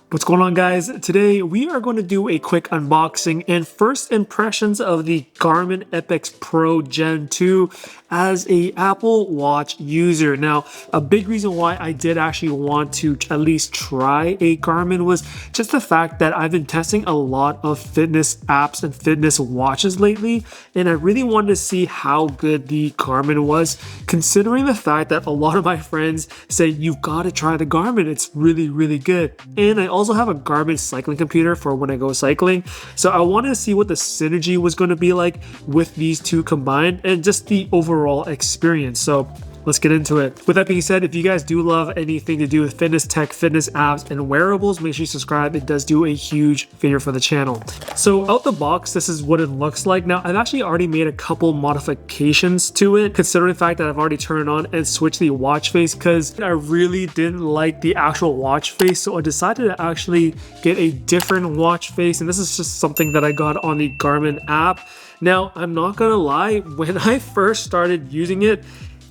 What's going on, guys? Today we are going to do a quick unboxing and first impressions of the Garmin Epix Pro Gen 2 as a Apple Watch user. Now, a big reason why I did actually want to at least try a Garmin was just the fact that I've been testing a lot of fitness apps and fitness watches lately, and I really wanted to see how good the Garmin was, considering the fact that a lot of my friends say you've got to try the Garmin. It's really, really good. And I also have a Garmin cycling computer for when I go cycling, so I wanted to see what the synergy was going to be like with these two combined and just the overall experience. So let's get into it. With that being said, if you guys do love anything to do with fitness tech, fitness apps, and wearables, make sure you subscribe. It does do a huge favor for the channel. So out the box, this is what it looks like. Now, I've actually already made a couple modifications to it, considering the fact that I've already turned it on and switched the watch face because I really didn't like the actual watch face. So I decided to actually get a different watch face. And this is just something that I got on the Garmin app. Now, I'm not gonna lie, when I first started using it,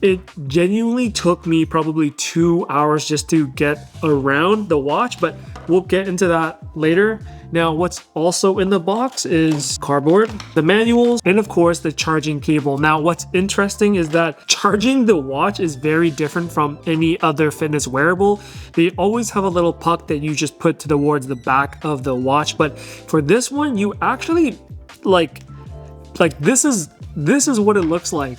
it genuinely took me probably 2 hours just to get around the watch, but we'll get into that later. Now, what's also in the box is cardboard, the manuals, and of course the charging cable. Now, what's interesting is that charging the watch is very different from any other fitness wearable. They always have a little puck that you just put towards the back of the watch, but for this one, you actually like this is what it looks like.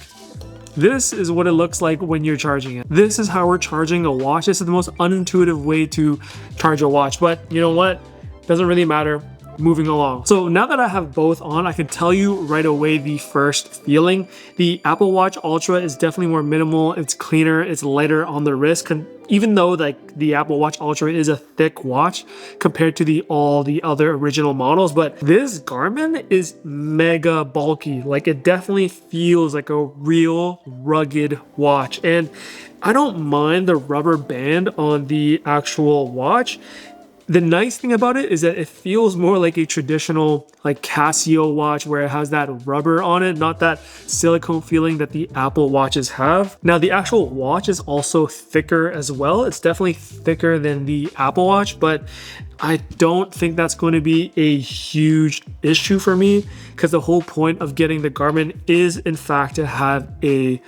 This is what it looks like when you're charging it. This is how we're charging a watch. This is the most unintuitive way to charge a watch, but you know what? Doesn't really matter. Moving along. So now that I have both on, I can tell you right away the first feeling. The Apple Watch Ultra is definitely more minimal. It's cleaner. It's lighter on the wrist. Even though like the Apple Watch Ultra is a thick watch compared to all the other original models, but this Garmin is mega bulky. Like it definitely feels like a real rugged watch, and I don't mind the rubber band on the actual watch. The nice thing about it is that it feels more like a traditional like Casio watch where it has that rubber on it, not that silicone feeling that the Apple watches have. Now, the actual watch is also thicker as well. It's definitely thicker than the Apple Watch, but I don't think that's going to be a huge issue for me because the whole point of getting the Garmin is in fact to have a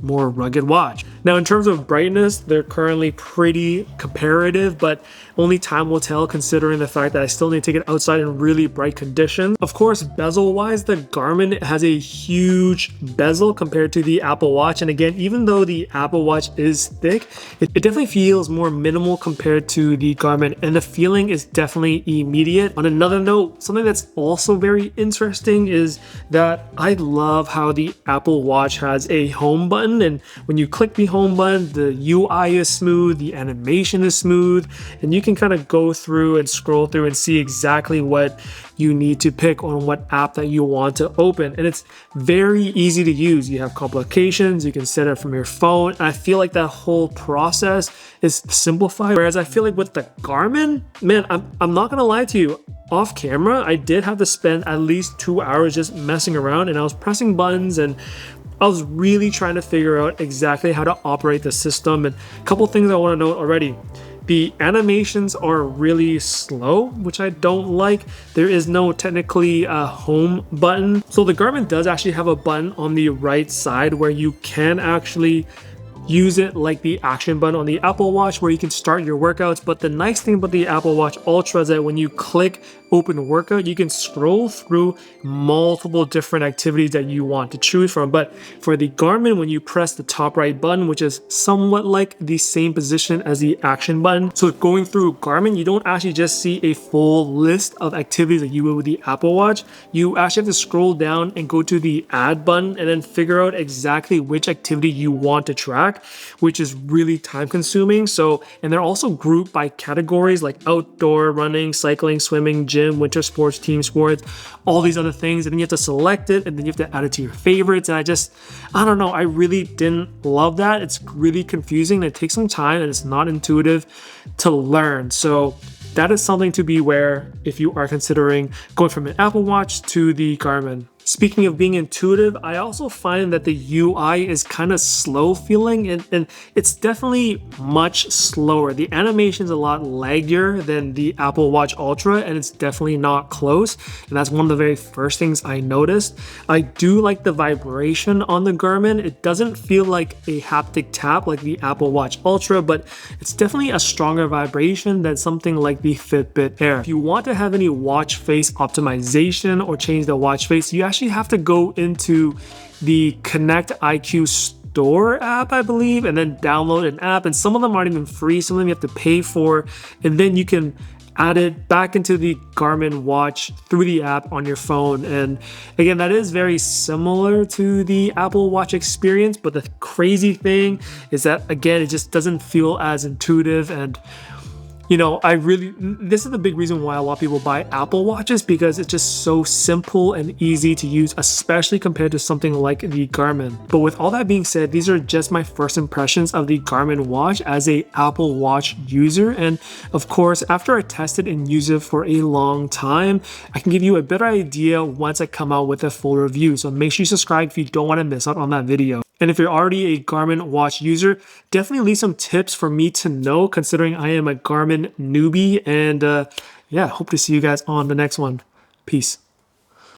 more rugged watch. Now, in terms of brightness, they're currently pretty comparative, but only time will tell considering the fact that I still need to take it outside in really bright conditions. Of course, bezel wise, the Garmin has a huge bezel compared to the Apple Watch. And again, even though the Apple Watch is thick, it definitely feels more minimal compared to the Garmin, and the feeling is definitely immediate. On another note, something that's also very interesting is that I love how the Apple Watch has a home button, and when you click the home button, the UI is smooth, the animation is smooth, and you can kind of go through and scroll through and see exactly what you need to pick on what app that you want to open. And it's very easy to use. You have complications, you can set it from your phone. And I feel like that whole process is simplified. Whereas I feel like with the Garmin, man, I'm not gonna lie to you, off camera, I did have to spend at least 2 hours just messing around, and I was pressing buttons and I was really trying to figure out exactly how to operate the system. And a couple things I want to note already. The animations are really slow, which I don't like. There is no technically home button. So the Garmin does actually have a button on the right side where you can actually use it like the action button on the Apple Watch where you can start your workouts. But the nice thing about the Apple Watch Ultra is that when you click open workout, you can scroll through multiple different activities that you want to choose from. But for the Garmin, when you press the top right button, which is somewhat like the same position as the action button, so going through Garmin, you don't actually just see a full list of activities that you would with the Apple Watch. You actually have to scroll down and go to the add button and then figure out exactly which activity you want to track, which is really time consuming. So, and they're also grouped by categories like outdoor, running, cycling, swimming, gym, winter sports, team sports, all these other things. And then you have to select it and then you have to add it to your favorites. And I don't know, I really didn't love that. It's really confusing. It takes some time and it's not intuitive to learn. So that is something to be aware if you are considering going from an Apple Watch to the Garmin. Speaking of being intuitive, I also find that the UI is kind of slow feeling and it's definitely much slower. The animation is a lot laggier than the Apple Watch Ultra and it's definitely not close. And that's one of the very first things I noticed. I do like the vibration on the Garmin. It doesn't feel like a haptic tap like the Apple Watch Ultra, but it's definitely a stronger vibration than something like the Fitbit Air. If you want to have any watch face optimization or change the watch face, you actually have to go into the Connect IQ Store app, I believe, and then download an app. And some of them aren't even free, some of them you have to pay for, and then you can add it back into the Garmin watch through the app on your phone. And again, that is very similar to the Apple Watch experience, but the crazy thing is that, again, it just doesn't feel as intuitive. And you know, this is the big reason why a lot of people buy Apple Watches, because it's just so simple and easy to use, especially compared to something like the Garmin. But with all that being said, these are just my first impressions of the Garmin watch as a Apple Watch user. And of course, after I test it and use it for a long time, I can give you a better idea once I come out with a full review. So make sure you subscribe if you don't want to miss out on that video. And if you're already a Garmin watch user, definitely leave some tips for me to know, considering I am a Garmin newbie. And yeah, hope to see you guys on the next one. Peace.